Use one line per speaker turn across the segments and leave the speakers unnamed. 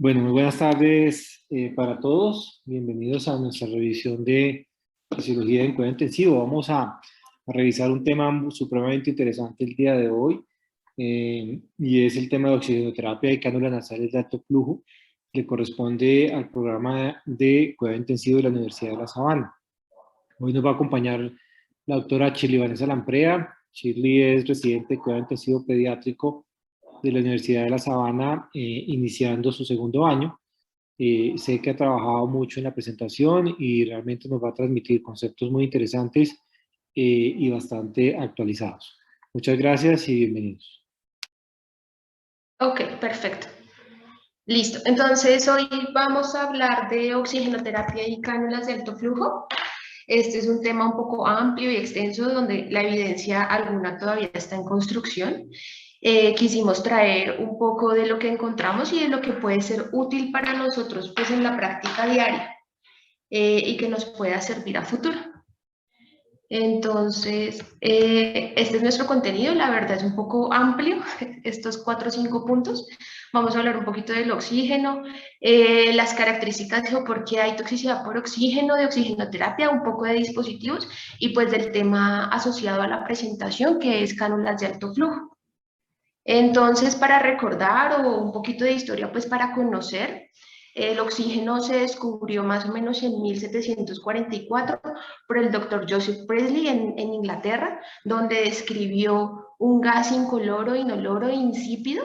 Bueno, muy buenas tardes para todos. Bienvenidos a nuestra revisión de fisiología del cuidado intensivo. Vamos a revisar un tema supremamente interesante el día de hoy y es el tema de oxigenoterapia y cánulas nasales de alto flujo que corresponde al programa de cuidado intensivo de la Universidad de La Sabana. Hoy nos va a acompañar la doctora Shirley Vanessa Lamprea. Shirley es residente de cuidado intensivo pediátrico de la Universidad de La Sabana, iniciando su segundo año. Sé que ha trabajado mucho en la presentación y realmente nos va a transmitir conceptos muy interesantes y bastante actualizados. Muchas gracias y bienvenidos.
Ok, perfecto. Listo. Entonces, hoy vamos a hablar de oxigenoterapia y cánulas de alto flujo. Este es un tema un poco amplio y extenso donde la evidencia alguna todavía está en construcción. Quisimos traer un poco de lo que encontramos y de lo que puede ser útil para nosotros pues, en la práctica diaria y que nos pueda servir a futuro. Entonces, este es nuestro contenido, la verdad es un poco amplio, estos 4 o 5 puntos. Vamos a hablar un poquito del oxígeno, las características o por qué hay toxicidad por oxígeno, de oxigenoterapia, un poco de dispositivos y pues del tema asociado a la presentación que es cánulas de alto flujo. Entonces, para recordar o un poquito de historia, pues para conocer, el oxígeno se descubrió más o menos en 1744 por el doctor Joseph Priestley en Inglaterra, donde describió un gas incoloro, inoloro e insípido.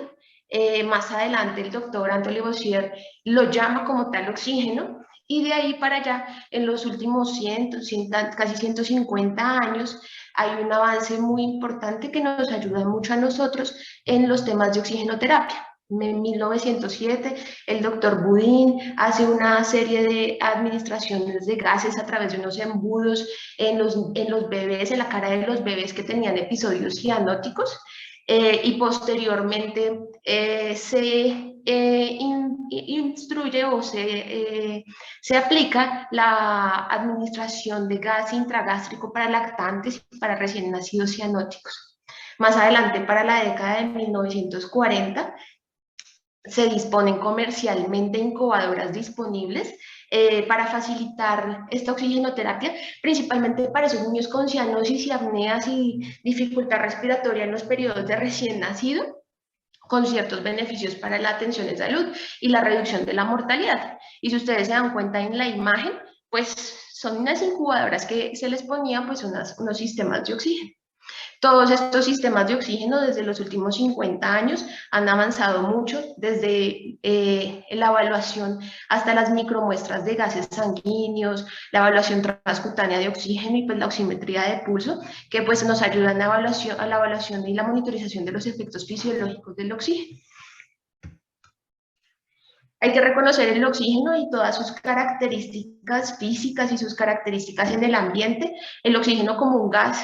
Más adelante el doctor Anthony Lavoisier lo llama como tal oxígeno, y de ahí para allá, en los últimos 100, casi 150 años, hay un avance muy importante que nos ayuda mucho a nosotros en los temas de oxigenoterapia. En 1907, el doctor Budin hace una serie de administraciones de gases a través de unos embudos en los bebés, en la cara de los bebés que tenían episodios cianóticos, y posteriormente se instruye o se aplica la administración de gas intragástrico para lactantes y para recién nacidos cianóticos. Más adelante, para la década de 1940, se disponen comercialmente incubadoras disponibles para facilitar esta oxigenoterapia, principalmente para esos niños con cianosis y apneas y dificultad respiratoria en los periodos de recién nacido, con ciertos beneficios para la atención de salud y la reducción de la mortalidad. Y si ustedes se dan cuenta en la imagen, pues son unas incubadoras que se les ponían pues unos sistemas de oxígeno. Todos estos sistemas de oxígeno desde los últimos 50 años han avanzado mucho, desde la evaluación hasta las micromuestras de gases sanguíneos, la evaluación transcutánea de oxígeno y pues la oximetría de pulso, que pues nos ayudan a la evaluación y la monitorización de los efectos fisiológicos del oxígeno. Hay que reconocer el oxígeno y todas sus características físicas y sus características en el ambiente. El oxígeno como un gas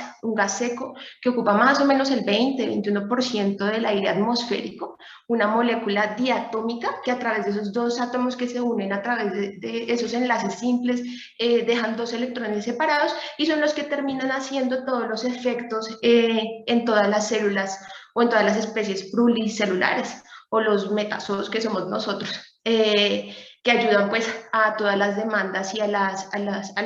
seco que ocupa más o menos el 20-21% del aire atmosférico, una molécula diatómica que a través de esos dos átomos que se unen a través de esos enlaces simples dejan dos electrones separados y son los que terminan haciendo todos los efectos en todas las células o en todas las especies pluricelulares o los metazoos que somos nosotros. Que ayudan pues a todas las demandas y a la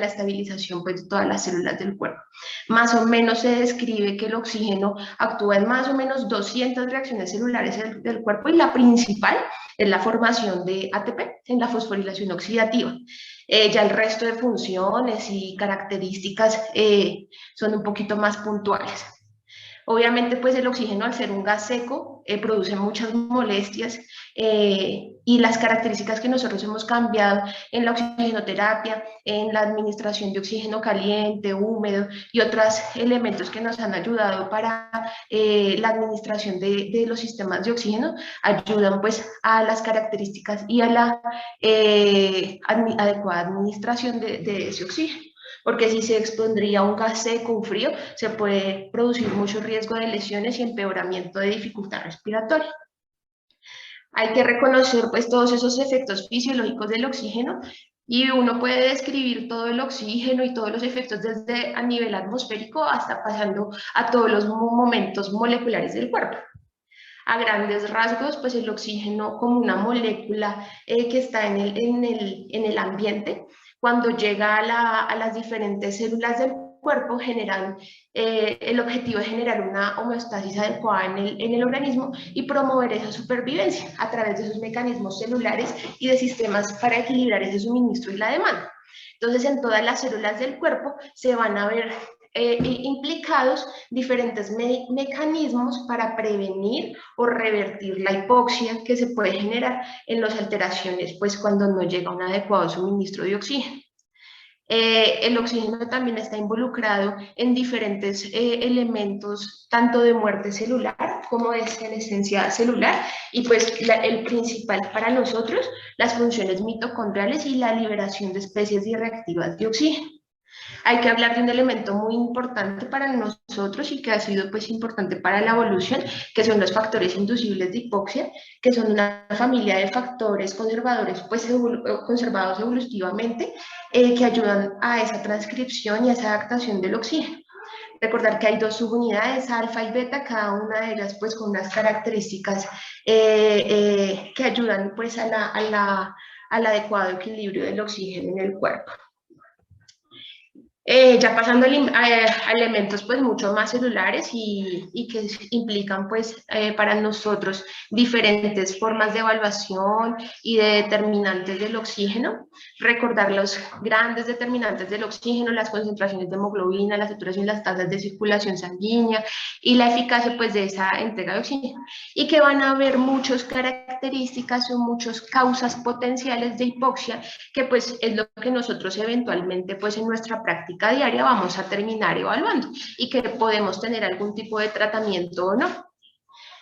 estabilización pues de todas las células del cuerpo. Más o menos se describe que el oxígeno actúa en más o menos 200 reacciones celulares del cuerpo y la principal es la formación de ATP en la fosforilación oxidativa. Ya el resto de funciones y características son un poquito más puntuales. Obviamente, pues el oxígeno, al ser un gas seco, produce muchas molestias y las características que nosotros hemos cambiado en la oxigenoterapia, en la administración de oxígeno caliente, húmedo y otros elementos que nos han ayudado para la administración de los sistemas de oxígeno, ayudan pues a las características y a la adecuada administración de ese oxígeno. Porque si se expondría un gas seco, un frío, se puede producir mucho riesgo de lesiones y empeoramiento de dificultad respiratoria. Hay que reconocer pues todos esos efectos fisiológicos del oxígeno y uno puede describir todo el oxígeno y todos los efectos desde a nivel atmosférico hasta pasando a todos los momentos moleculares del cuerpo. A grandes rasgos, pues el oxígeno como una molécula que está en el ambiente, cuando llega a las diferentes células del cuerpo, el objetivo es generar una homeostasis adecuada en el organismo y promover esa supervivencia a través de sus mecanismos celulares y de sistemas para equilibrar ese suministro y la demanda. Entonces, en todas las células del cuerpo se van a ver implicados diferentes mecanismos para prevenir o revertir la hipoxia que se puede generar en las alteraciones, pues cuando no llega un adecuado suministro de oxígeno. El oxígeno también está involucrado en diferentes elementos, tanto de muerte celular como de senescencia celular, y pues el principal para nosotros, las funciones mitocondriales y la liberación de especies reactivas de oxígeno. Hay que hablar de un elemento muy importante para nosotros y que ha sido pues importante para la evolución, que son los factores inducibles de hipoxia, que son una familia de factores conservadores pues conservados evolutivamente, que ayudan a esa transcripción y a esa adaptación del oxígeno. Recordar que hay dos subunidades, alfa y beta, cada una de ellas pues con unas características que ayudan pues al adecuado equilibrio del oxígeno en el cuerpo. Ya pasando a elementos pues mucho más celulares y que implican pues para nosotros diferentes formas de evaluación y de determinantes del oxígeno. Recordar los grandes determinantes del oxígeno, las concentraciones de hemoglobina, la saturación y las tasas de circulación sanguínea y la eficacia pues de esa entrega de oxígeno. Y que van a haber muchas características o muchas causas potenciales de hipoxia que pues es lo que nosotros eventualmente pues en nuestra práctica diaria vamos a terminar evaluando y que podemos tener algún tipo de tratamiento o no.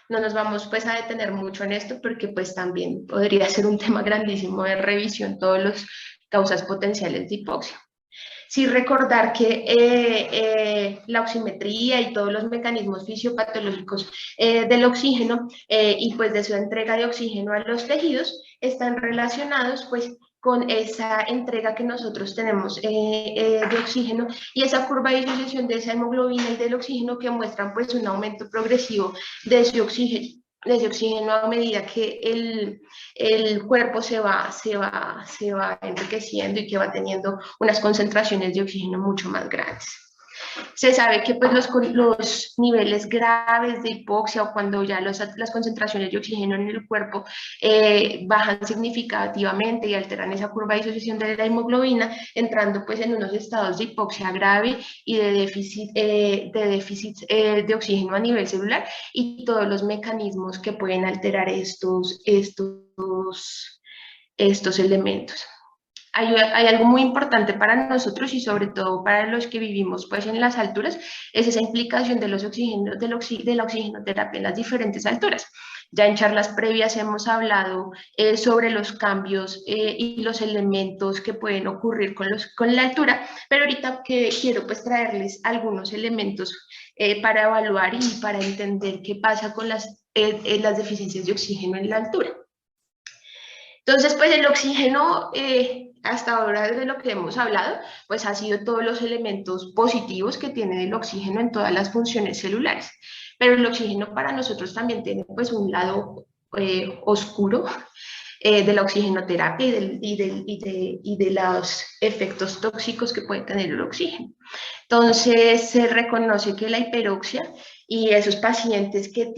No nos vamos pues a detener mucho en esto porque pues también podría ser un tema grandísimo de revisión, todas las causas potenciales de hipoxia. Sí recordar que la oximetría y todos los mecanismos fisiopatológicos del oxígeno y pues de su entrega de oxígeno a los tejidos están relacionados pues con esa entrega que nosotros tenemos de oxígeno y esa curva de disociación de esa hemoglobina y del oxígeno que muestran pues un aumento progresivo de ese oxígeno a medida que el cuerpo se va enriqueciendo y que va teniendo unas concentraciones de oxígeno mucho más grandes. Se sabe que pues, los niveles graves de hipoxia o cuando ya las concentraciones de oxígeno en el cuerpo bajan significativamente y alteran esa curva de disociación de la hemoglobina, entrando pues en unos estados de hipoxia grave y de déficit de oxígeno a nivel celular y todos los mecanismos que pueden alterar estos elementos. Hay algo muy importante para nosotros y sobre todo para los que vivimos pues en las alturas, es esa implicación de la oxigenoterapia en las diferentes alturas. Ya en charlas previas hemos hablado sobre los cambios y los elementos que pueden ocurrir con la altura, pero ahorita quiero pues traerles algunos elementos para evaluar y para entender qué pasa con las deficiencias de oxígeno en la altura. Entonces, pues el oxígeno, hasta ahora de lo que hemos hablado, pues ha sido todos los elementos positivos que tiene el oxígeno en todas las funciones celulares. Pero el oxígeno para nosotros también tiene pues un lado oscuro de la oxigenoterapia y de los efectos tóxicos que puede tener el oxígeno. Entonces, se reconoce que la hiperoxia y esos pacientes que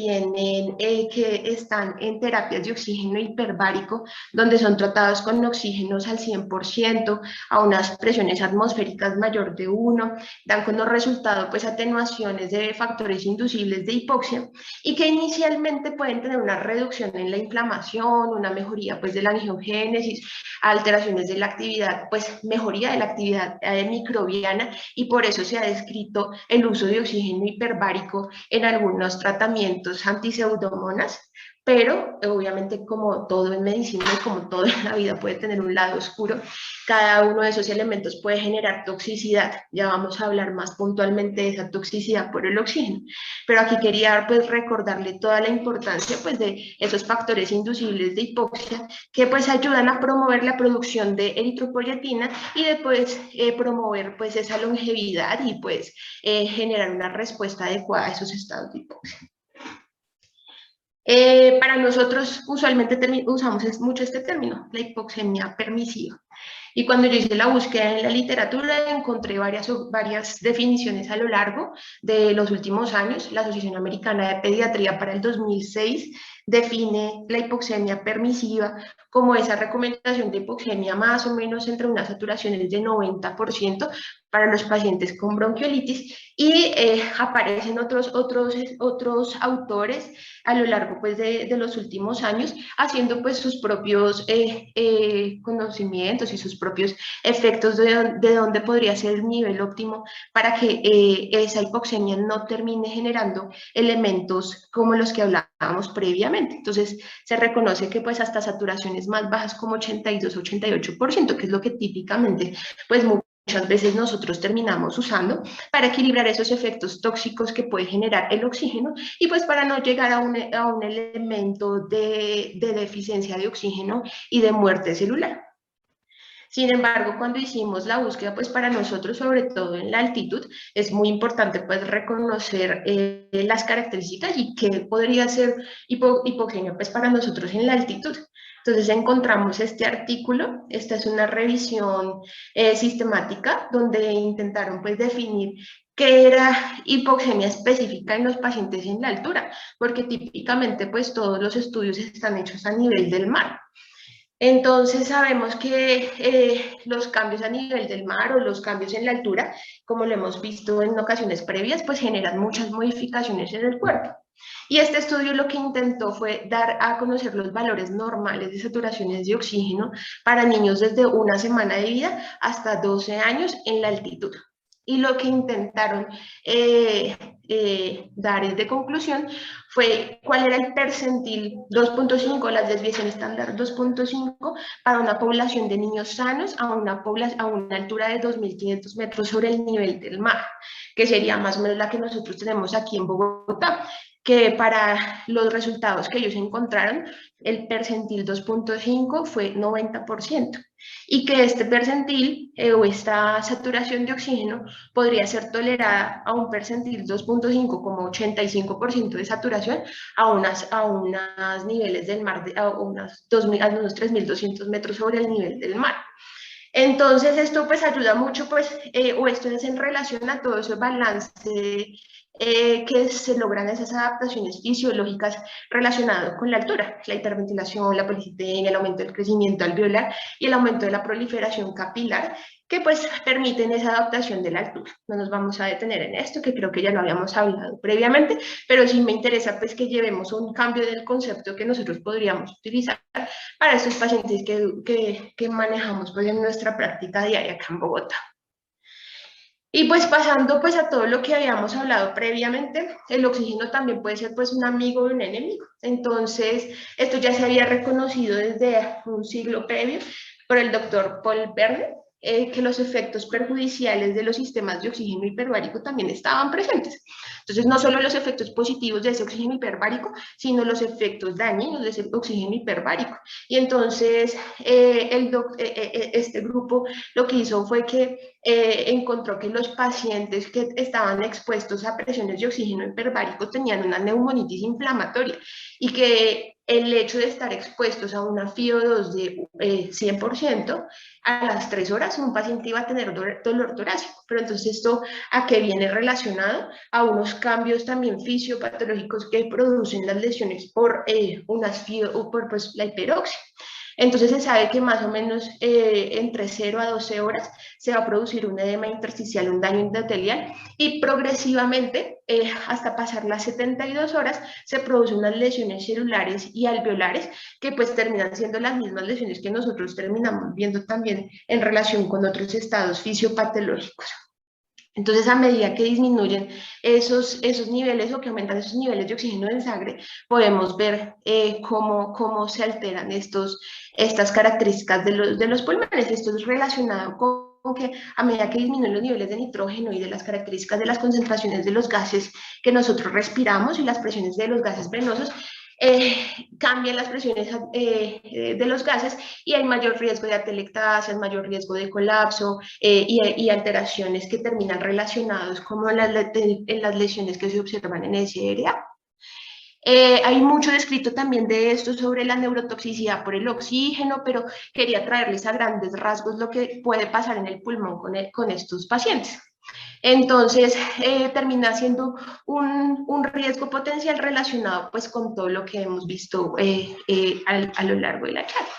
están en terapias de oxígeno hiperbárico, donde son tratados con oxígenos al 100%, a unas presiones atmosféricas mayor de 1, dan como resultado pues atenuaciones de factores inducibles de hipoxia y que inicialmente pueden tener una reducción en la inflamación, una mejoría pues de la angiogénesis, alteraciones de la actividad, pues mejoría de la actividad microbiana y por eso se ha descrito el uso de oxígeno hiperbárico en algunos tratamientos antiseudomonas, pero obviamente como todo en medicina y como todo en la vida puede tener un lado oscuro, cada uno de esos elementos puede generar toxicidad. Ya vamos a hablar más puntualmente de esa toxicidad por el oxígeno, pero aquí quería pues recordarle toda la importancia pues de esos factores inducibles de hipoxia que pues ayudan a promover la producción de eritropoyetina y después promover pues esa longevidad y pues generar una respuesta adecuada a esos estados de hipoxia. Para nosotros usualmente usamos mucho este término, la hipoxemia permisiva. Y cuando yo hice la búsqueda en la literatura, encontré varias definiciones a lo largo de los últimos años. La Asociación Americana de Pediatría para el 2006 define la hipoxemia permisiva como esa recomendación de hipoxemia más o menos entre unas saturaciones de 90% para los pacientes con bronquiolitis, y aparecen otros autores a lo largo pues, de los últimos años haciendo pues sus propios conocimientos y sus propios efectos de dónde podría ser el nivel óptimo para que esa hipoxemia no termine generando elementos como los que hablábamos previamente. Entonces se reconoce que pues hasta saturaciones más bajas como 82-88%, que es lo que típicamente pues muchas veces nosotros terminamos usando para equilibrar esos efectos tóxicos que puede generar el oxígeno y pues para no llegar a un elemento de deficiencia de oxígeno y de muerte celular. Sin embargo, cuando hicimos la búsqueda, pues para nosotros, sobre todo en la altitud, es muy importante pues reconocer las características y qué podría ser hipoxemia pues para nosotros en la altitud. Entonces encontramos este artículo, esta es una revisión sistemática donde intentaron pues definir qué era hipoxemia específica en los pacientes en la altura, porque típicamente pues todos los estudios están hechos a nivel del mar. Entonces sabemos que los cambios a nivel del mar o los cambios en la altura, como lo hemos visto en ocasiones previas, pues generan muchas modificaciones en el cuerpo. Y este estudio lo que intentó fue dar a conocer los valores normales de saturaciones de oxígeno para niños desde una semana de vida hasta 12 años en la altitud. Y lo que intentaron dar de conclusión fue cuál era el percentil 2.5, la desviación estándar 2.5 para una población de niños sanos a una altura de 2.500 metros sobre el nivel del mar, que sería más o menos la que nosotros tenemos aquí en Bogotá, que para los resultados que ellos encontraron, el percentil 2.5 fue 90%, y que este percentil o esta saturación de oxígeno podría ser tolerada a un percentil 2.5 como 85% de saturación a unos niveles del mar, a unos 3.200 metros sobre el nivel del mar. Entonces esto pues ayuda mucho pues, o esto es en relación a todo ese balance que se logran esas adaptaciones fisiológicas relacionadas con la altura, la hiperventilación, la policitenia, el aumento del crecimiento alveolar y el aumento de la proliferación capilar, que pues permiten esa adaptación de la altura. No nos vamos a detener en esto, que creo que ya lo habíamos hablado previamente, pero sí me interesa pues que llevemos un cambio del concepto que nosotros podríamos utilizar para estos pacientes que manejamos pues en nuestra práctica diaria acá en Bogotá. Y pues pasando pues a todo lo que habíamos hablado previamente, el oxígeno también puede ser pues un amigo y un enemigo. Entonces, esto ya se había reconocido desde un siglo previo por el doctor Paul Verne, que los efectos perjudiciales de los sistemas de oxígeno hiperbárico también estaban presentes. Entonces, no solo los efectos positivos de ese oxígeno hiperbárico, sino los efectos dañinos de ese oxígeno hiperbárico. Y entonces, este grupo lo que hizo fue que encontró que los pacientes que estaban expuestos a presiones de oxígeno hiperbárico tenían una neumonitis inflamatoria y que el hecho de estar expuestos a una FiO2 de 100%, a las 3 horas un paciente iba a tener dolor torácico. Pero entonces esto a qué viene relacionado a unos cambios también fisiopatológicos que producen las lesiones por por pues, la hiperoxia. Entonces se sabe que más o menos entre 0 a 12 horas se va a producir un edema intersticial, un daño endotelial, y progresivamente, hasta pasar las 72 horas, se producen unas lesiones celulares y alveolares que pues terminan siendo las mismas lesiones que nosotros terminamos viendo también en relación con otros estados fisiopatológicos. Entonces, a medida que disminuyen esos niveles o que aumentan esos niveles de oxígeno en sangre, podemos ver cómo se alteran estas características de los pulmones. Esto es relacionado con que a medida que disminuyen los niveles de nitrógeno y de las características de las concentraciones de los gases que nosotros respiramos y las presiones de los gases venosos, cambian las presiones de los gases y hay mayor riesgo de atelectasia, mayor riesgo de colapso y alteraciones que terminan relacionados como en las lesiones que se observan en SRA. Hay mucho descrito también de esto sobre la neurotoxicidad por el oxígeno, pero quería traerles a grandes rasgos lo que puede pasar en el pulmón con estos pacientes. Entonces, termina siendo un riesgo potencial relacionado pues con todo lo que hemos visto a lo largo de la charla.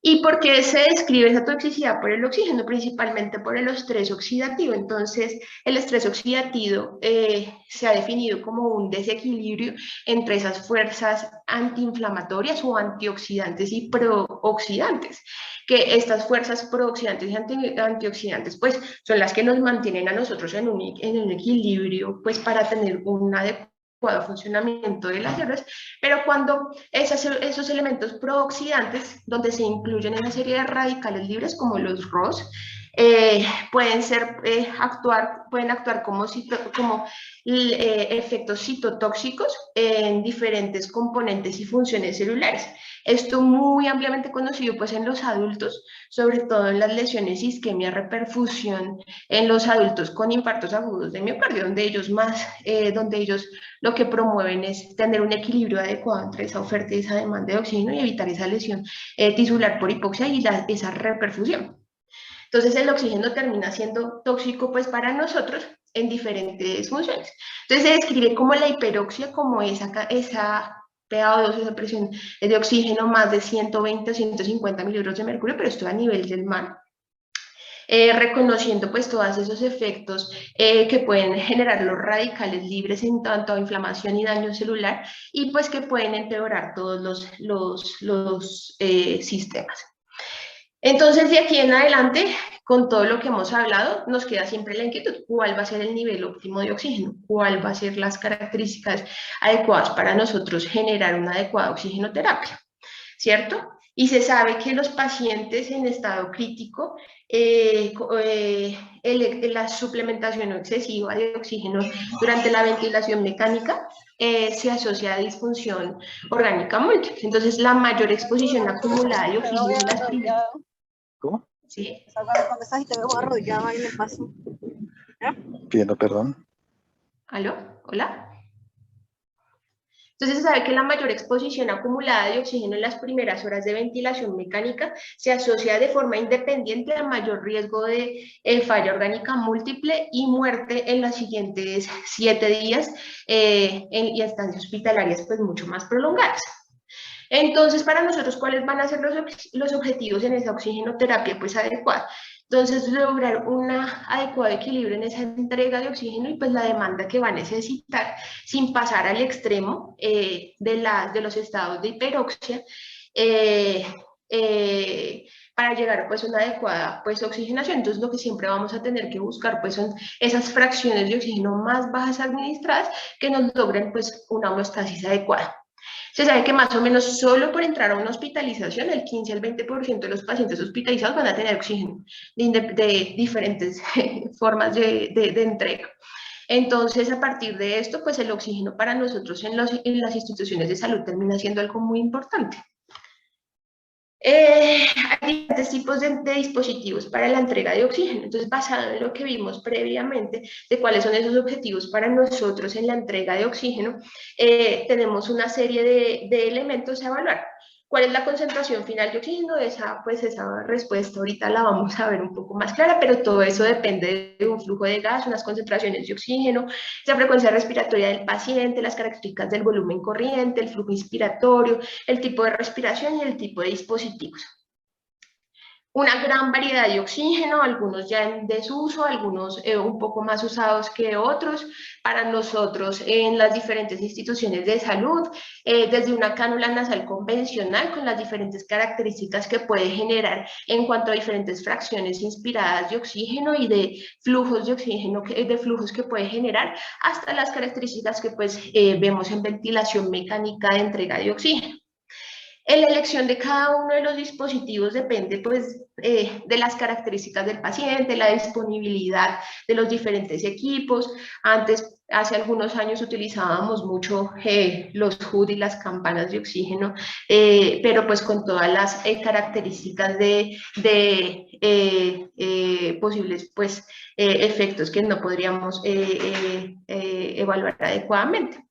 ¿Y por qué se describe esa toxicidad por el oxígeno? Principalmente por el estrés oxidativo. Entonces, el estrés oxidativo se ha definido como un desequilibrio entre esas fuerzas antiinflamatorias o antioxidantes y prooxidantes, que estas fuerzas prooxidantes y antioxidantes pues son las que nos mantienen a nosotros en un equilibrio pues para tener una adecuado funcionamiento de las células, pero cuando esos elementos prooxidantes, donde se incluyen una serie de radicales libres como los ROS, pueden actuar como efectos citotóxicos en diferentes componentes y funciones celulares. Esto muy ampliamente conocido pues en los adultos, sobre todo en las lesiones isquemia reperfusión en los adultos con infartos agudos de miocardio, donde ellos lo que promueven es tener un equilibrio adecuado entre esa oferta y esa demanda de oxígeno y evitar esa lesión tisular por hipoxia y esa reperfusión. Entonces el oxígeno termina siendo tóxico pues para nosotros en diferentes funciones. Entonces se describe como la hiperoxia, como esa PaO2, esa presión de oxígeno más de 120 o 150 mililitros de mercurio, pero esto a nivel del mar. Reconociendo pues todos esos efectos que pueden generar los radicales libres en tanto a inflamación y daño celular y pues que pueden empeorar todos los sistemas. Entonces, de aquí en adelante, con todo lo que hemos hablado, nos queda siempre la inquietud, ¿cuál va a ser el nivel óptimo de oxígeno? ¿Cuál va a ser las características adecuadas para nosotros generar una adecuada oxigenoterapia? ¿Cierto? Y se sabe que los pacientes en estado crítico, la suplementación excesiva de oxígeno durante la ventilación mecánica se asocia a disfunción orgánica múltiple. Entonces, la mayor exposición acumulada de oxígeno en las primeras...
¿Cómo?
Sí.
Cuando y te veo arrodillado ahí en el paso. ¿Ya? Pidiendo perdón.
¿Aló? ¿Hola? Entonces se sabe que la mayor exposición acumulada de oxígeno en las primeras horas de ventilación mecánica se asocia de forma independiente a mayor riesgo de falla orgánica múltiple y muerte en los siguientes 7 días y estancias hospitalarias pues mucho más prolongadas. Entonces, para nosotros, ¿cuáles van a ser los objetivos en esa oxigenoterapia pues adecuada? Entonces, lograr un adecuado equilibrio en esa entrega de oxígeno y pues la demanda que va a necesitar sin pasar al extremo de los estados de hiperoxia para llegar pues a una adecuada pues oxigenación. Entonces, lo que siempre vamos a tener que buscar pues son esas fracciones de oxígeno más bajas administradas que nos logren pues una homeostasis adecuada. Se sabe que más o menos solo por entrar a una hospitalización, el 15 al 20% de los pacientes hospitalizados van a tener oxígeno de diferentes formas de entrega. Entonces, a partir de esto, pues el oxígeno para nosotros en las instituciones de salud termina siendo algo muy importante. Hay diferentes tipos de dispositivos para la entrega de oxígeno. Entonces, basado en lo que vimos previamente de cuáles son esos objetivos para nosotros en la entrega de oxígeno, tenemos una serie de elementos a evaluar. ¿Cuál es la concentración final de oxígeno? Esa respuesta ahorita la vamos a ver un poco más clara, pero todo eso depende de un flujo de gas, unas concentraciones de oxígeno, la frecuencia respiratoria del paciente, las características del volumen corriente, el flujo inspiratorio, el tipo de respiración y el tipo de dispositivos. Una gran variedad de oxígeno, algunos ya en desuso, algunos un poco más usados que otros para nosotros en las diferentes instituciones de salud, desde una cánula nasal convencional con las diferentes características que puede generar en cuanto a diferentes fracciones inspiradas de oxígeno y de flujos de oxígeno, de flujos que puede generar, hasta las características que pues vemos en ventilación mecánica de entrega de oxígeno. En la elección de cada uno de los dispositivos depende pues, de las características del paciente, la disponibilidad de los diferentes equipos. Antes, hace algunos años utilizábamos mucho los HUD y las campanas de oxígeno, pero pues con todas las características de posibles pues, efectos que no podríamos evaluar adecuadamente.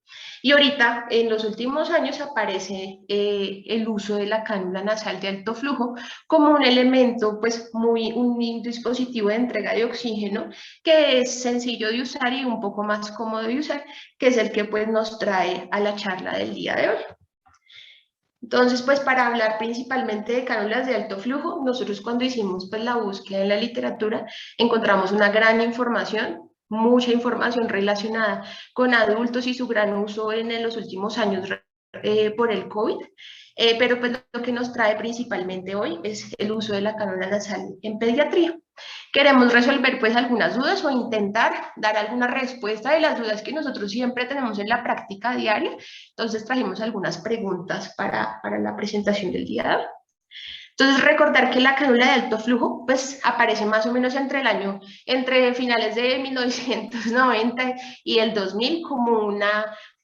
Y ahorita, en los últimos años, aparece el uso de la cánula nasal de alto flujo como un elemento, pues un dispositivo de entrega de oxígeno que es sencillo de usar y un poco más cómodo de usar, que es el que pues nos trae a la charla del día de hoy. Entonces, pues para hablar principalmente de cánulas de alto flujo, nosotros cuando hicimos pues la búsqueda en la literatura, encontramos una gran información, mucha información relacionada con adultos y su gran uso en los últimos años por el COVID, pero pues lo que nos trae principalmente hoy es el uso de la cánula nasal en pediatría. Queremos resolver pues algunas dudas o intentar dar alguna respuesta de las dudas que nosotros siempre tenemos en la práctica diaria. Entonces trajimos algunas preguntas para la presentación del día de hoy. Entonces recordar que la cánula de alto flujo pues aparece más o menos entre finales de 1990 y el 2000 como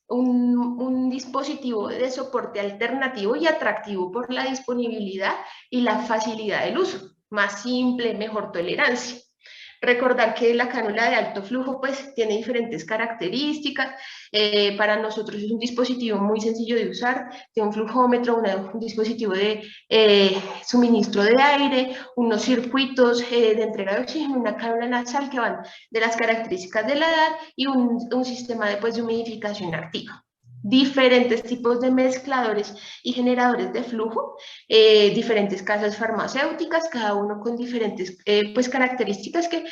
un dispositivo de soporte alternativo y atractivo por la disponibilidad y la facilidad del uso, más simple, mejor tolerancia. Recordar que la cánula de alto flujo pues tiene diferentes características. Para nosotros es un dispositivo muy sencillo de usar, tiene un flujómetro, un dispositivo de suministro de aire, unos circuitos de entrega de oxígeno, una cánula nasal que van de las características de la edad y un sistema de humidificación activa. Diferentes tipos de mezcladores y generadores de flujo, diferentes casas farmacéuticas, cada uno con diferentes pues características que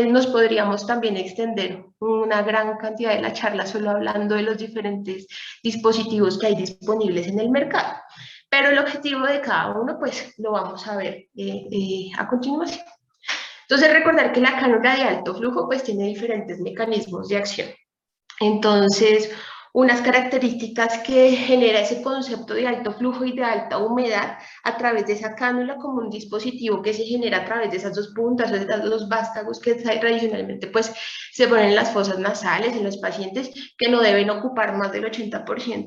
nos podríamos también extender una gran cantidad de la charla solo hablando de los diferentes dispositivos que hay disponibles en el mercado. Pero el objetivo de cada uno pues lo vamos a ver a continuación. Entonces recordar que la cánula de alto flujo pues tiene diferentes mecanismos de acción. Entonces, unas características que genera ese concepto de alto flujo y de alta humedad a través de esa cánula como un dispositivo que se genera a través de esas dos puntas o de esos dos vástagos que tradicionalmente pues se ponen en las fosas nasales en los pacientes que no deben ocupar más del 80%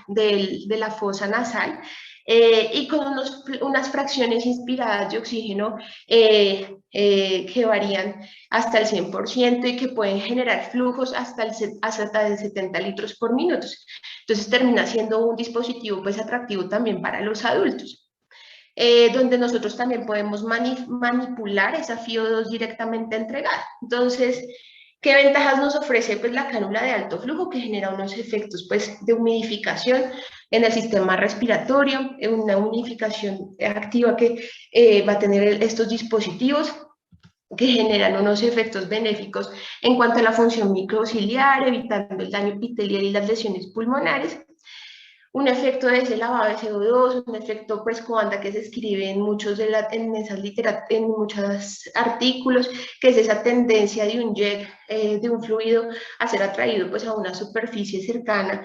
de la fosa nasal. Y con unas fracciones inspiradas de oxígeno que varían hasta el 100% y que pueden generar flujos hasta de 70 litros por minuto. Entonces termina siendo un dispositivo pues atractivo también para los adultos. Donde nosotros también podemos manipular esa FiO2 directamente entregada. Entonces, ¿qué ventajas nos ofrece pues, la cánula de alto flujo que genera unos efectos pues, de humidificación en el sistema respiratorio, una humidificación activa que va a tener estos dispositivos que generan unos efectos benéficos en cuanto a la función microciliar, evitando el daño epitelial y las lesiones pulmonares? Un efecto de ese lavado de CO2, un efecto pues coanda que se escribe en muchos en muchos artículos, que es esa tendencia de un jet, de un fluido a ser atraído pues a una superficie cercana,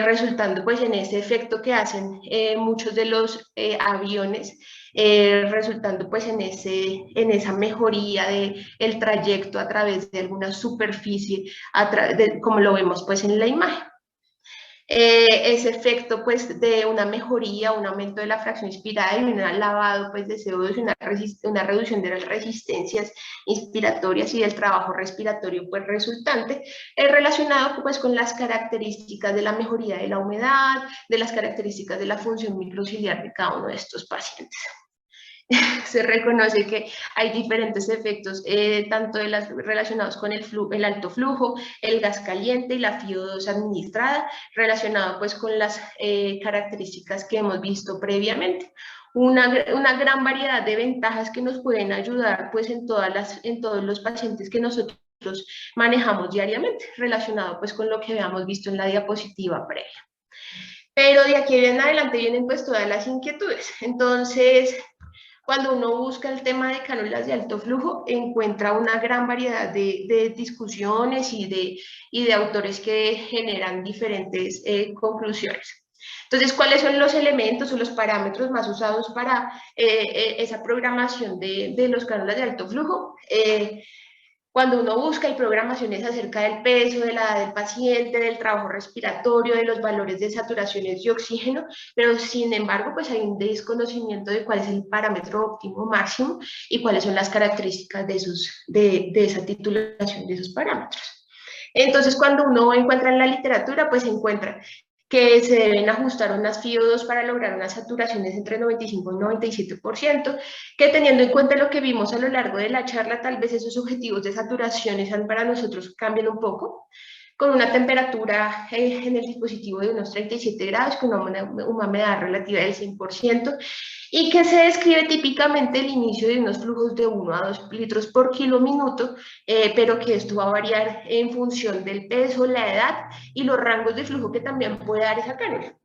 resultando pues en ese efecto que hacen muchos de los aviones, resultando pues en esa mejoría del trayecto a través de alguna superficie, como lo vemos pues en la imagen. Ese efecto pues de una mejoría, un aumento de la fracción inspirada y un lavado pues de CO2 y una reducción de las resistencias inspiratorias y del trabajo respiratorio pues resultante, relacionado pues con las características de la mejoría de la humedad, de las características de la función microciliar de cada uno de estos pacientes. Se reconoce que hay diferentes efectos, tanto relacionados con el alto flujo, el gas caliente y la FiO2 administrada, relacionado pues con las características que hemos visto previamente. Una gran variedad de ventajas que nos pueden ayudar pues en todos los pacientes que nosotros manejamos diariamente, relacionado pues con lo que habíamos visto en la diapositiva previa. Pero de aquí en adelante vienen pues todas las inquietudes. Entonces, cuando uno busca el tema de cánulas de alto flujo, encuentra una gran variedad de discusiones y de autores que generan diferentes conclusiones. Entonces, ¿cuáles son los elementos o los parámetros más usados para esa programación de los cánulas de alto flujo? Cuando uno busca, hay programaciones acerca del peso, de la edad del paciente, del trabajo respiratorio, de los valores de saturaciones de oxígeno, pero sin embargo, pues hay un desconocimiento de cuál es el parámetro óptimo máximo y cuáles son las características de esa titulación de esos parámetros. Entonces, cuando uno encuentra en la literatura, pues encuentra que se deben ajustar unas FiO2 para lograr unas saturaciones entre 95 y 97%, que teniendo en cuenta lo que vimos a lo largo de la charla, tal vez esos objetivos de saturaciones para nosotros cambien un poco, con una temperatura en el dispositivo de unos 37 grados, con una humedad relativa del 100%, y que se describe típicamente el inicio de unos flujos de 1 a 2 litros por kilo minuto, pero que esto va a variar en función del peso, la edad y los rangos de flujo que también puede dar esa cánula.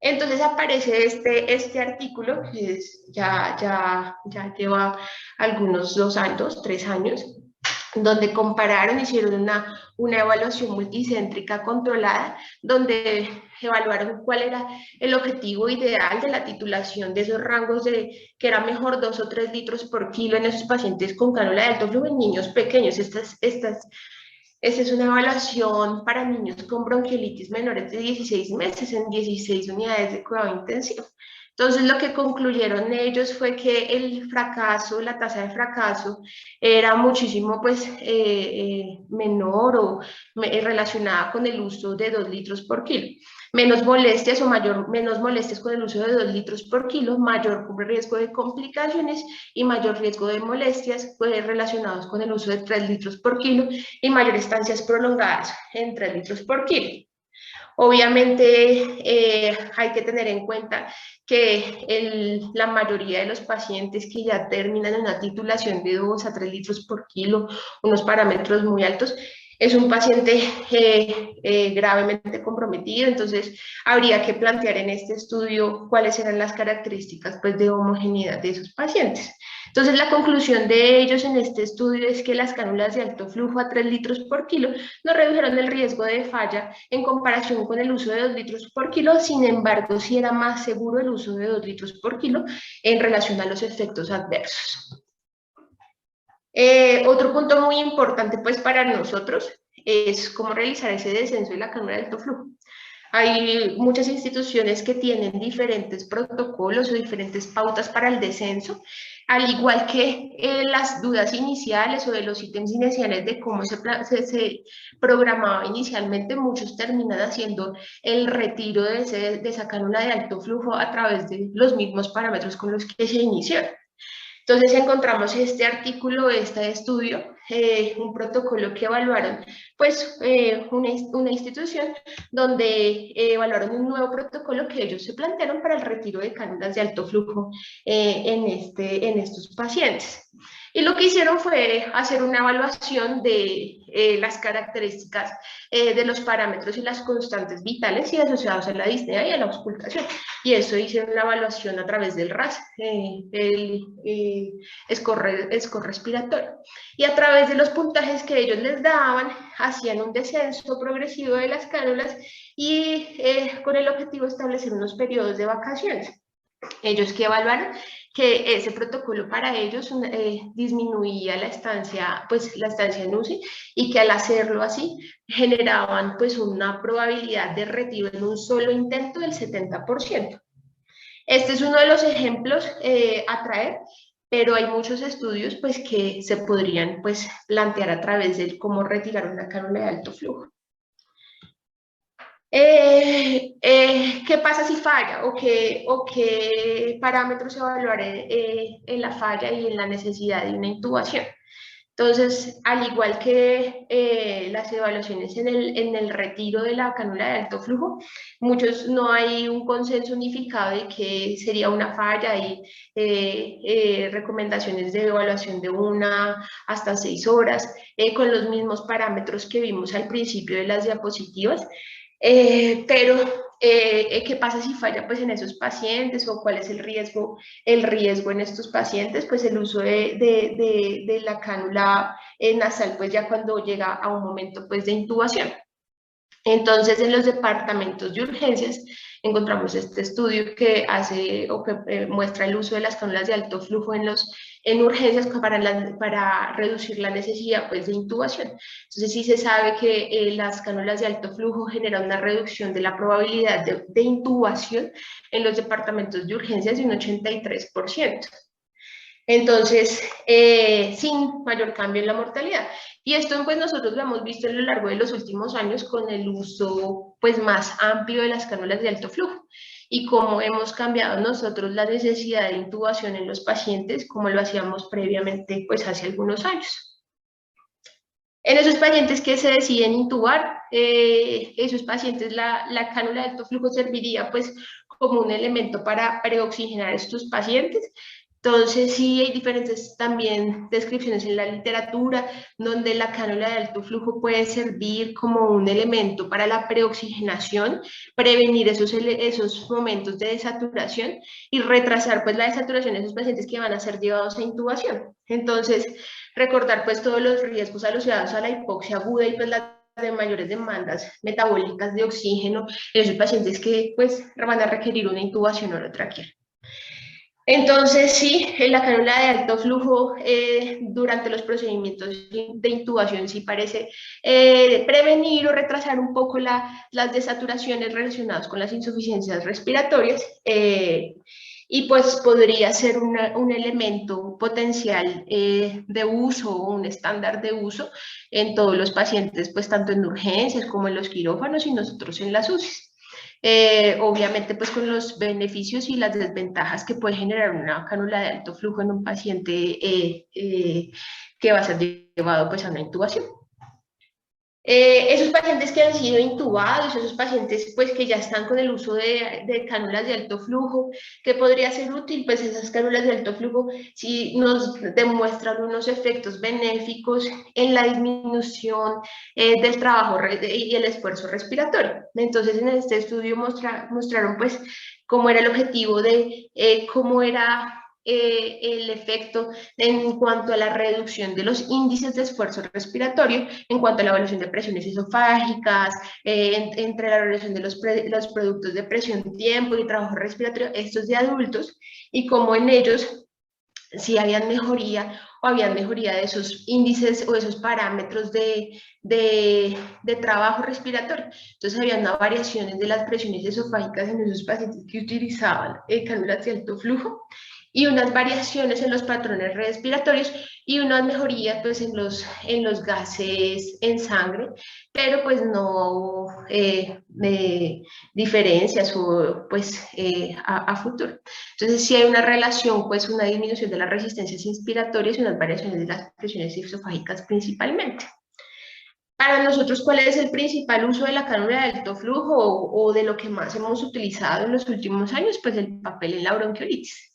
Entonces aparece este artículo, que ya lleva algunos 2 años, 3 años, donde compararon, hicieron una evaluación multicéntrica controlada, donde evaluaron cuál era el objetivo ideal de la titulación de esos rangos que era mejor 2 o 3 litros por kilo en esos pacientes con cánula de alto flujo en niños pequeños. Esta es una evaluación para niños con bronquiolitis menores de 16 meses en 16 unidades de cuidado intensivo. Entonces, lo que concluyeron ellos fue que el fracaso, la tasa de fracaso, era muchísimo menor o relacionada con el uso de 2 litros por kilo. Menos molestias con el uso de 2 litros por kilo, mayor riesgo de complicaciones y mayor riesgo de molestias relacionados con el uso de 3 litros por kilo y mayor estancias prolongadas en 3 litros por kilo. Obviamente hay que tener en cuenta que la mayoría de los pacientes que ya terminan una titulación de 2 a 3 litros por kilo, unos parámetros muy altos, es un paciente gravemente comprometido. Entonces habría que plantear en este estudio cuáles eran las características de homogeneidad de esos pacientes. Entonces, la conclusión de ellos en este estudio es que las cánulas de alto flujo a 3 litros por kilo no redujeron el riesgo de falla en comparación con el uso de 2 litros por kilo. Sin embargo, sí era más seguro el uso de 2 litros por kilo en relación a los efectos adversos. Otro punto muy importante para nosotros es cómo realizar ese descenso de la cánula de alto flujo. Hay muchas instituciones que tienen diferentes protocolos o diferentes pautas para el descenso, al igual que las dudas iniciales o de los ítems iniciales de cómo se programaba inicialmente. Muchos terminan haciendo el retiro de esa cánula de alto flujo a través de los mismos parámetros con los que se inició. Entonces encontramos este artículo, este estudio, un protocolo que evaluaron, una institución donde evaluaron un nuevo protocolo que ellos se plantearon para el retiro de cánulas de alto flujo en estos pacientes. Y lo que hicieron fue hacer una evaluación de las características de los parámetros y las constantes vitales y asociados a la disnea y a la auscultación. Y eso hicieron una evaluación a través del RAS, el score respiratorio. Y a través de los puntajes que ellos les daban, hacían un descenso progresivo de las cánulas y con el objetivo de establecer unos periodos de vacaciones. Ellos que evaluaron que ese protocolo para ellos disminuía la estancia en UCI, y que al hacerlo así generaban una probabilidad de retiro en un solo intento del 70%. Este es uno de los ejemplos a traer, pero hay muchos estudios que se podrían plantear a través de cómo retirar una cánula de alto flujo. ¿Qué pasa si falla? ¿O qué parámetros evaluar en la falla y en la necesidad de una intubación? Entonces, al igual que las evaluaciones en el retiro de la cánula de alto flujo, no hay un consenso unificado de que sería una falla. Hay recomendaciones de evaluación de 1 hasta 6 horas, con los mismos parámetros que vimos al principio de las diapositivas. Pero, ¿qué pasa si falla en esos pacientes, o cuál es el riesgo en estos pacientes? El uso de la cánula nasal, ya cuando llega a un momento de intubación. Entonces, en los departamentos de urgencias encontramos este estudio que muestra el uso de las cánulas de alto flujo en urgencias para reducir la necesidad de intubación. Entonces, sí se sabe que las cánulas de alto flujo generan una reducción de la probabilidad de intubación en los departamentos de urgencias de un 83%. Entonces, sin mayor cambio en la mortalidad. Y esto pues nosotros lo hemos visto a lo largo de los últimos años con el uso pues más amplio de las cánulas de alto flujo y cómo hemos cambiado nosotros la necesidad de intubación en los pacientes como lo hacíamos previamente pues hace algunos años. En esos pacientes que se deciden intubar, esos pacientes la cánula de alto flujo serviría pues como un elemento para preoxigenar a estos pacientes. Entonces, sí hay diferentes también descripciones en la literatura donde la cánula de alto flujo puede servir como un elemento para la preoxigenación, prevenir esos momentos de desaturación y retrasar pues la desaturación de esos pacientes que van a ser llevados a intubación. Entonces, recordar pues todos los riesgos asociados a la hipoxia aguda y pues la de mayores demandas metabólicas de oxígeno en esos pacientes que pues van a requerir una intubación orotraqueal. Entonces, sí, la cánula de alto flujo durante los procedimientos de intubación sí parece prevenir o retrasar un poco las desaturaciones relacionadas con las insuficiencias respiratorias y pues podría ser un elemento potencial de uso o un estándar de uso en todos los pacientes, pues tanto en urgencias como en los quirófanos y nosotros en las UCIs. Obviamente pues con los beneficios y las desventajas que puede generar una cánula de alto flujo en un paciente que va a ser llevado pues a una intubación. Esos pacientes que han sido intubados, esos pacientes pues que ya están con el uso de cánulas de alto flujo, que podría ser útil, pues esas cánulas de alto flujo si nos demuestran unos efectos benéficos en la disminución del trabajo y el esfuerzo respiratorio. Entonces en este estudio mostraron pues cómo era el objetivo de cómo era el efecto en cuanto a la reducción de los índices de esfuerzo respiratorio, en cuanto a la evaluación de presiones esofágicas, entre la evaluación de los productos de presión, tiempo y trabajo respiratorio, estos de adultos, y cómo en ellos si habían mejoría o habían mejoría de esos índices o esos parámetros de trabajo respiratorio. Entonces, había unas variaciones de las presiones esofágicas en esos pacientes que utilizaban cánulas de alto flujo y unas variaciones en los patrones respiratorios y una mejoría pues en los gases en sangre, pero pues no diferencias o pues a futuro. Entonces sí hay una relación, pues una disminución de las resistencias inspiratorias y unas variaciones de las presiones esofágicas principalmente. Para nosotros, ¿cuál es el principal uso de la cánula de alto flujo o de lo que más hemos utilizado en los últimos años? Pues el papel en la bronquiolitis.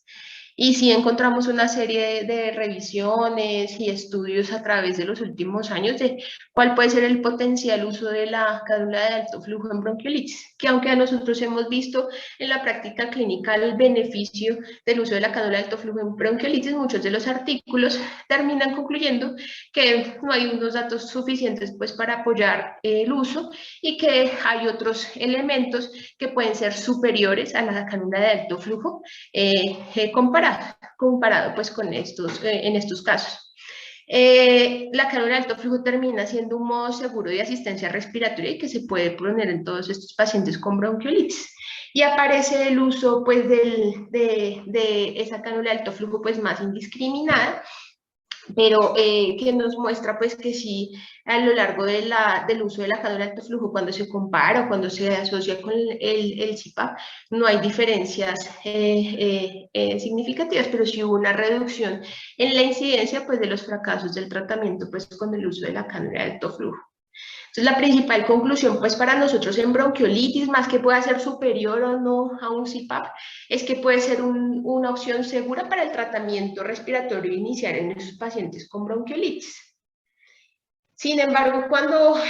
Y sí encontramos una serie de revisiones y estudios a través de los últimos años de cuál puede ser el potencial uso de la cánula de alto flujo en bronquiolitis, que aunque a nosotros hemos visto en la práctica clínica el beneficio del uso de la cánula de alto flujo en bronquiolitis, muchos de los artículos terminan concluyendo que no hay unos datos suficientes pues, para apoyar el uso y que hay otros elementos que pueden ser superiores a la cánula de alto flujo comparado pues con en estos casos. La cánula de alto flujo termina siendo un modo seguro de asistencia respiratoria y que se puede poner en todos estos pacientes con bronquiolitis. Y aparece el uso pues, de esa cánula de alto flujo pues, más indiscriminada, pero que nos muestra pues que sí, a lo largo del uso de la cánula de alto flujo, cuando se compara o cuando se asocia con el CPAP, no hay diferencias significativas, pero sí hubo una reducción en la incidencia pues, de los fracasos del tratamiento pues, con el uso de la cánula de alto flujo. Entonces, la principal conclusión, pues, para nosotros en bronquiolitis, más que pueda ser superior o no a un CPAP, es que puede ser una opción segura para el tratamiento respiratorio inicial en esos pacientes con bronquiolitis. Sin embargo, cuando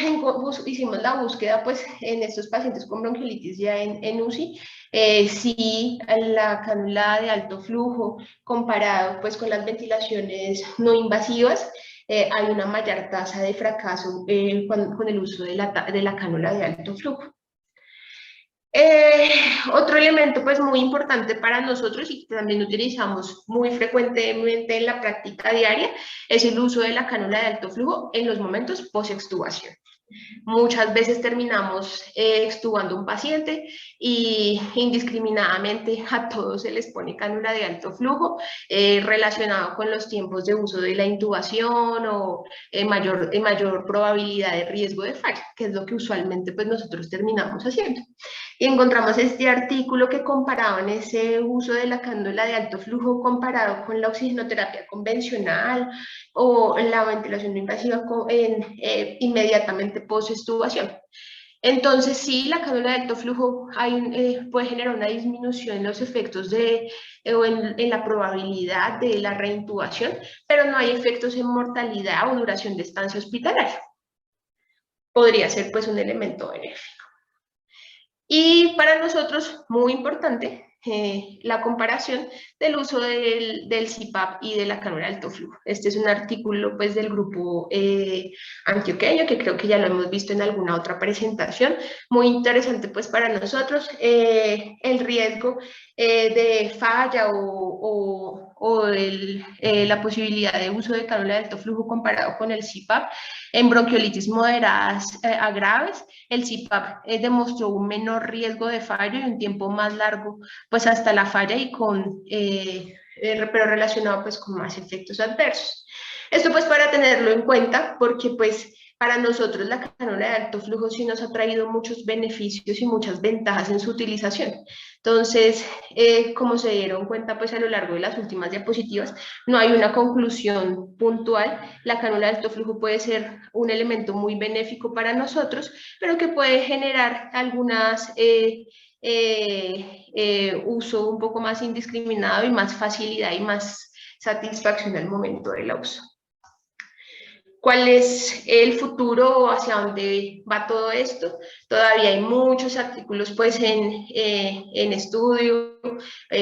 hicimos la búsqueda, pues, en estos pacientes con bronquiolitis ya en UCI, sí, la cánula de alto flujo comparado, pues, con las ventilaciones no invasivas, hay una mayor tasa de fracaso con el uso de la cánula de alto flujo. Otro elemento pues muy importante para nosotros y que también utilizamos muy frecuentemente en la práctica diaria es el uso de la cánula de alto flujo en los momentos post-extubación. Muchas veces terminamos extubando a un paciente y indiscriminadamente a todos se les pone cánula de alto flujo relacionado con los tiempos de uso de la intubación o mayor probabilidad de riesgo de falla, que es lo que usualmente pues, nosotros terminamos haciendo. Y encontramos este artículo que comparaban ese uso de la cánula de alto flujo comparado con la oxigenoterapia convencional o la ventilación no invasiva inmediatamente post-extubación. Entonces, sí, la cánula de alto flujo puede generar una disminución en los efectos o en la probabilidad de la reintubación, pero no hay efectos en mortalidad o duración de estancia hospitalaria. Podría ser pues un elemento benéfico. Y para nosotros, muy importante, la comparación del uso del CPAP y de la cánula de alto flujo. Este es un artículo pues, del grupo antioqueño, que creo que ya lo hemos visto en alguna otra presentación. Muy interesante pues, para nosotros. El riesgo de falla o la posibilidad de uso de cánula de alto flujo comparado con el CPAP en bronquiolitis moderadas a graves. El CPAP demostró un menor riesgo de fallo y un tiempo más largo, pues hasta la falla y pero relacionado pues con más efectos adversos. Esto pues para tenerlo en cuenta, porque pues para nosotros la cánula de alto flujo sí nos ha traído muchos beneficios y muchas ventajas en su utilización. Entonces, como se dieron cuenta pues a lo largo de las últimas diapositivas, no hay una conclusión puntual. La cánula de alto flujo puede ser un elemento muy benéfico para nosotros, pero que puede generar algunas uso un poco más indiscriminado y más facilidad y más satisfacción al momento del uso. ¿Cuál es el futuro o hacia dónde va todo esto? Todavía hay muchos artículos pues, en estudio.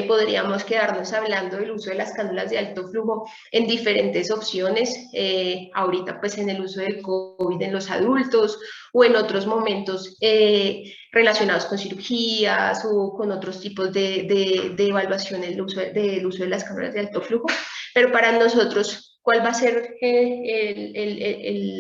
Podríamos quedarnos hablando del uso de las cánulas de alto flujo en diferentes opciones. Ahorita pues en el uso del COVID en los adultos o en otros momentos relacionados con cirugías o con otros tipos de evaluación del uso de las cánulas de alto flujo. Pero para nosotros, ¿cuál va a ser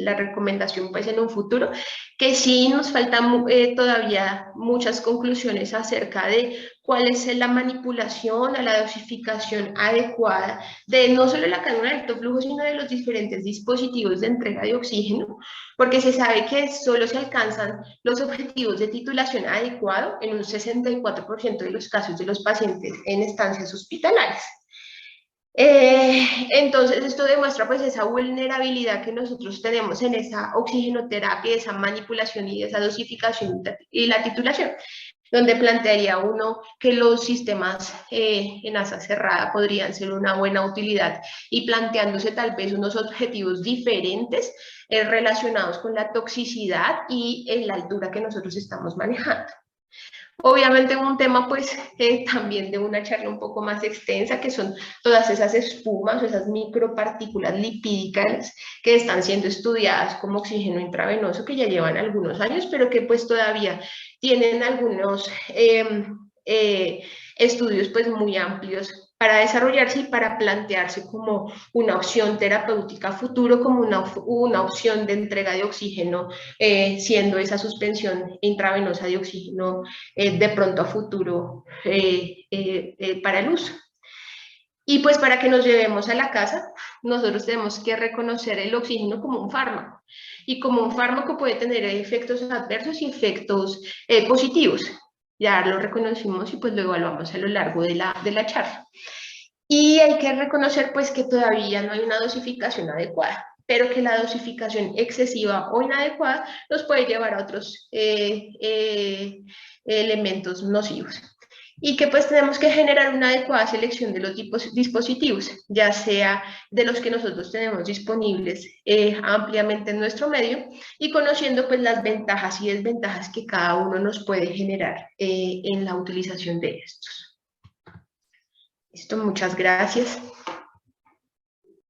la recomendación pues, en un futuro? Que sí nos faltan todavía muchas conclusiones acerca de cuál es la manipulación, a la dosificación adecuada de no solo la cánula de alto flujo, sino de los diferentes dispositivos de entrega de oxígeno, porque se sabe que solo se alcanzan los objetivos de titulación adecuado en un 64% de los casos de los pacientes en estancias hospitalarias. Entonces esto demuestra pues esa vulnerabilidad que nosotros tenemos en esa oxigenoterapia, esa manipulación y esa dosificación y la titulación, donde plantearía uno que los sistemas en asa cerrada podrían ser una buena utilidad y planteándose tal vez unos objetivos diferentes relacionados con la toxicidad y la altura que nosotros estamos manejando. Obviamente un tema pues también de una charla un poco más extensa, que son todas esas espumas o esas micropartículas lipídicas que están siendo estudiadas como oxígeno intravenoso, que ya llevan algunos años, pero que pues todavía tienen algunos estudios pues muy amplios para desarrollarse y para plantearse como una opción terapéutica futuro, como una opción de entrega de oxígeno, siendo esa suspensión intravenosa de oxígeno de pronto a futuro para el uso. Y pues para que nos llevemos a la casa, nosotros tenemos que reconocer el oxígeno como un fármaco. Y como un fármaco puede tener efectos adversos y efectos positivos. Ya lo reconocimos y pues lo evaluamos a lo largo de la charla. Y hay que reconocer pues que todavía no hay una dosificación adecuada, pero que la dosificación excesiva o inadecuada nos puede llevar a otros elementos nocivos. Y que pues tenemos que generar una adecuada selección de los dispositivos, ya sea de los que nosotros tenemos disponibles ampliamente en nuestro medio y conociendo pues las ventajas y desventajas que cada uno nos puede generar en la utilización de estos. Listo, muchas gracias.